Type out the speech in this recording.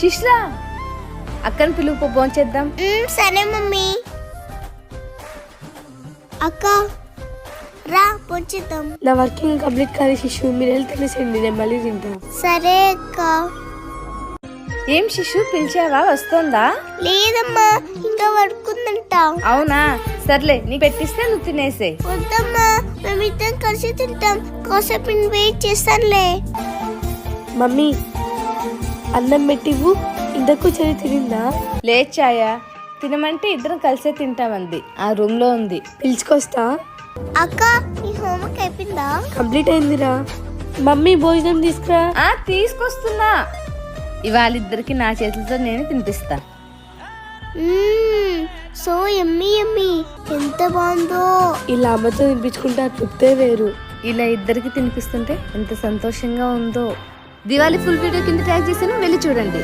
శిష్లా అక్కని పిలుపు భోంచేద్దాం. సరే మమ్మీ. అక్క రా భోంచేద్దాం. నా వర్కింగ్ కంప్లీట్ కానీ శిశు మీరు వెళ్ళి తినేసేయండి, నేను మళ్ళీ తింటాను. సరే అక్క. ఏం శిశు పిలిచావా, వస్తోందా? లేదమ్మా ఇంకా పడుకుందంట. అవునా, సర్లే నీకు పెట్టిస్తే నువ్వు తినేసే. వద్దమ్మా మేమిద్దరం కలిసి తింటాం, కాసేపు వెయిట్ చేస్తానులే. మమ్మీ అన్నం పెట్టివు, ఇంతకు చెల్లి తినిందా? లేచాయా, తినమంటే ఇద్దరం కలిసే తింటామంది, ఆ రూమ్ లో ఉంది. పిలుచుకొస్తా. అక్క నీ హోంవర్క్ అయిపోయిందా? కంప్లీట్ అయిందిరా. మమ్మీ భోజనం తీసుకురా. తీసుకొస్తున్నా. ఇవాళ ఇద్దరికి నా చేతులతో నేను తినిపిస్తా. సో యమ్మీ యమ్మీ, ఎంత బాగుందో. ఇలా అమ్మతో తినిపించుకుంటే ఆ తృప్తే వేరు. ఇలా ఇద్దరికి తినిపిస్తుంటే ఎంత సంతోషంగా ఉందో. దివాళీ ఫుల్ వీడియో కింద ట్యాగ్ చేశాను, వెళ్ళి చూడండి.